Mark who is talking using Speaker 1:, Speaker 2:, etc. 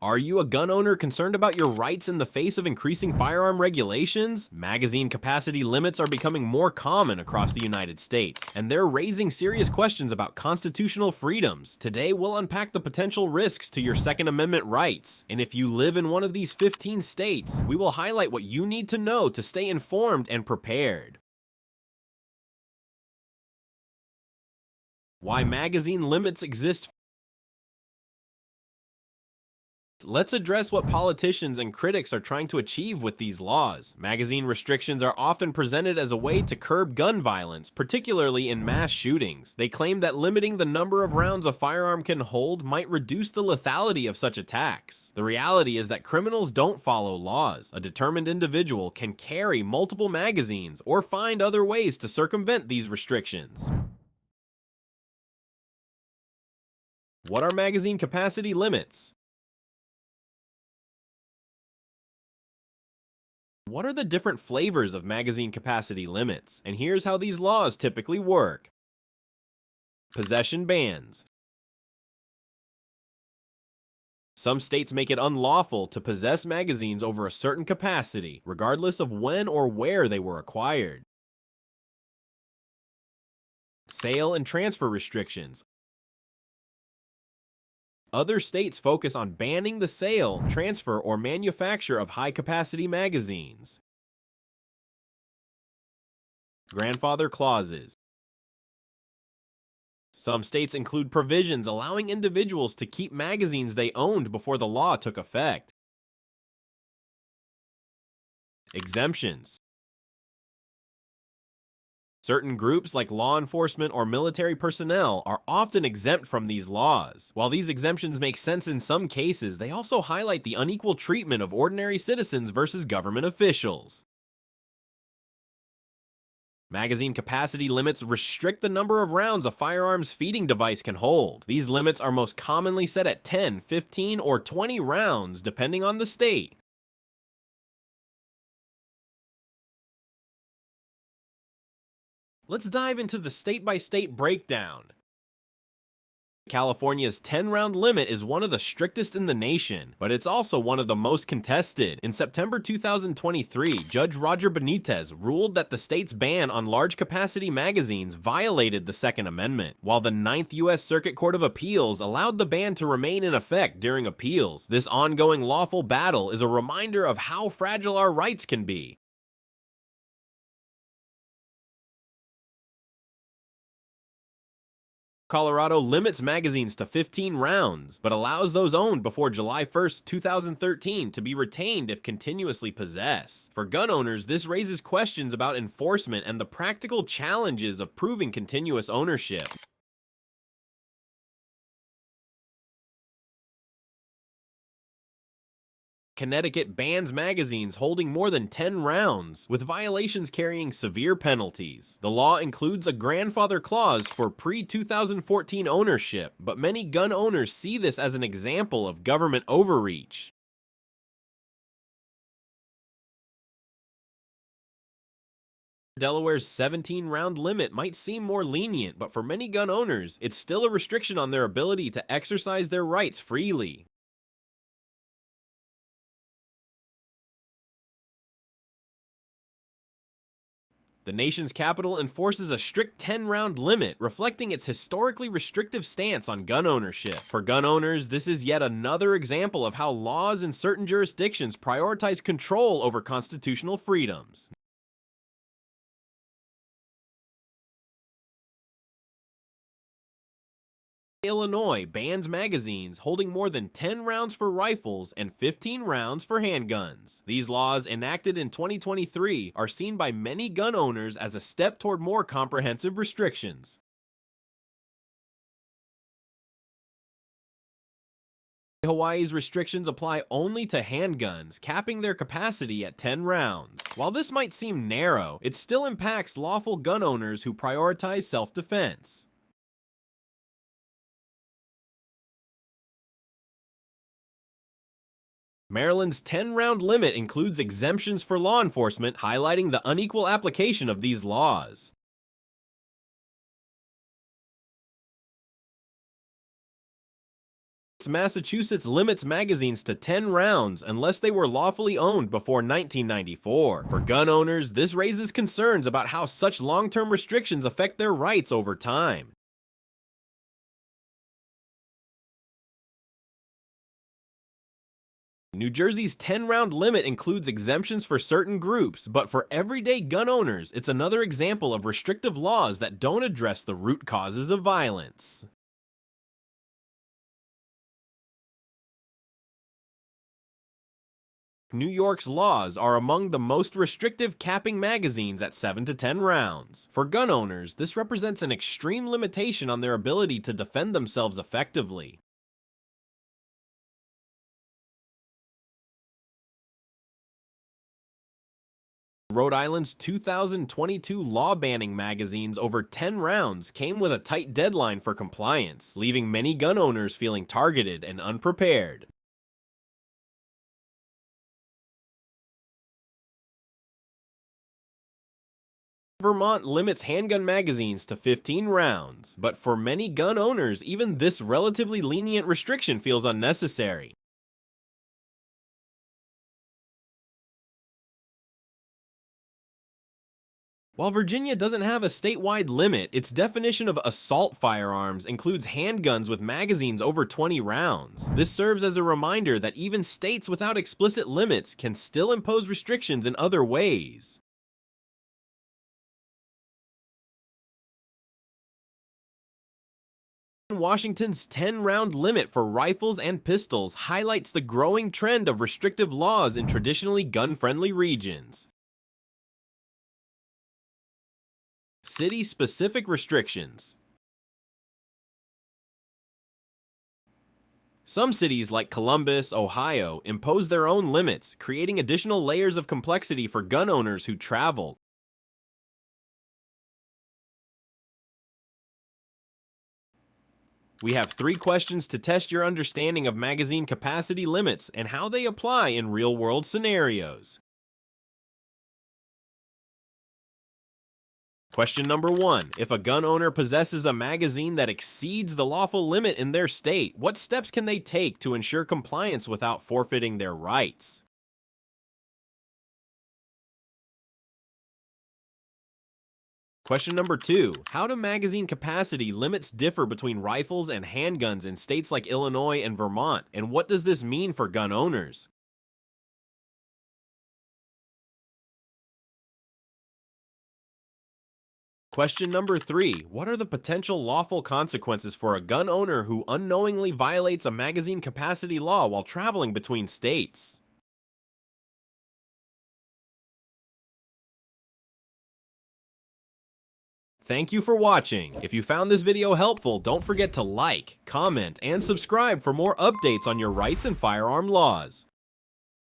Speaker 1: Are you a gun owner concerned about your rights in the face of increasing firearm regulations? Magazine capacity limits are becoming more common across the United States, and they're raising serious questions about constitutional freedoms. Today, we'll unpack the potential risks to your Second Amendment rights, and if you live in one of these 15 states, we will highlight what you need to know to stay informed and prepared. Why magazine limits exist. Let's address what politicians and critics are trying to achieve with these laws. Magazine restrictions are often presented as a way to curb gun violence, particularly in mass shootings. They claim that limiting the number of rounds a firearm can hold might reduce the lethality of such attacks. The reality is that criminals don't follow laws. A determined individual can carry multiple magazines or find other ways to circumvent these restrictions. What are magazine capacity limits? What are the different flavors of magazine capacity limits? And here's how these laws typically work. Possession bans. Some states make it unlawful to possess magazines over a certain capacity, regardless of when or where they were acquired. Sale and transfer restrictions. Other states focus on banning the sale, transfer, or manufacture of high-capacity magazines. Grandfather clauses. Some states include provisions allowing individuals to keep magazines they owned before the law took effect. Exemptions. Certain groups like law enforcement or military personnel are often exempt from these laws. While these exemptions make sense in some cases, they also highlight the unequal treatment of ordinary citizens versus government officials. Magazine capacity limits restrict the number of rounds a firearm's feeding device can hold. These limits are most commonly set at 10, 15, or 20 rounds, depending on the state. Let's dive into the state-by-state breakdown. California's 10-round limit is one of the strictest in the nation, but it's also one of the most contested. In September 2023, Judge Roger Benitez ruled that the state's ban on large-capacity magazines violated the Second Amendment, while the 9th U.S. Circuit Court of Appeals allowed the ban to remain in effect during appeals. This ongoing lawful battle is a reminder of how fragile our rights can be. Colorado limits magazines to 15 rounds, but allows those owned before July 1st, 2013 to be retained if continuously possessed. For gun owners, this raises questions about enforcement and the practical challenges of proving continuous ownership. Connecticut bans magazines holding more than 10 rounds, with violations carrying severe penalties. The law includes a grandfather clause for pre-2014 ownership, but many gun owners see this as an example of government overreach. Delaware's 17-round limit might seem more lenient, but for many gun owners, it's still a restriction on their ability to exercise their rights freely. The nation's capital enforces a strict 10-round limit, reflecting its historically restrictive stance on gun ownership. For gun owners, this is yet another example of how laws in certain jurisdictions prioritize control over constitutional freedoms. Illinois bans magazines holding more than 10 rounds for rifles and 15 rounds for handguns. These laws, enacted in 2023, are seen by many gun owners as a step toward more comprehensive restrictions. Hawaii's restrictions apply only to handguns, capping their capacity at 10 rounds. While this might seem narrow, it still impacts lawful gun owners who prioritize self-defense. Maryland's 10-round limit includes exemptions for law enforcement, highlighting the unequal application of these laws. Massachusetts limits magazines to 10 rounds unless they were lawfully owned before 1994. For gun owners, this raises concerns about how such long-term restrictions affect their rights over time. New Jersey's 10-round limit includes exemptions for certain groups, but for everyday gun owners, it's another example of restrictive laws that don't address the root causes of violence. New York's laws are among the most restrictive, capping magazines at 7 to 10 rounds. For gun owners, this represents an extreme limitation on their ability to defend themselves effectively. Rhode Island's 2022 law banning magazines over 10 rounds came with a tight deadline for compliance, leaving many gun owners feeling targeted and unprepared. Vermont limits handgun magazines to 15 rounds, but for many gun owners, even this relatively lenient restriction feels unnecessary. While Virginia doesn't have a statewide limit, its definition of assault firearms includes handguns with magazines over 20 rounds. This serves as a reminder that even states without explicit limits can still impose restrictions in other ways. Washington's 10-round limit for rifles and pistols highlights the growing trend of restrictive laws in traditionally gun-friendly regions. City-specific restrictions. Some cities like Columbus, Ohio, impose their own limits, creating additional layers of complexity for gun owners who travel. We have 3 questions to test your understanding of magazine capacity limits and how they apply in real-world scenarios. Question number 1. If a gun owner possesses a magazine that exceeds the lawful limit in their state, what steps can they take to ensure compliance without forfeiting their rights? Question number 2. How do magazine capacity limits differ between rifles and handguns in states like Illinois and Vermont, and what does this mean for gun owners? Question number 3. What are the potential lawful consequences for a gun owner who unknowingly violates a magazine capacity law while traveling between states? Thank you for watching. If you found this video helpful, don't forget to like, comment, and subscribe for more updates on your rights and firearm laws.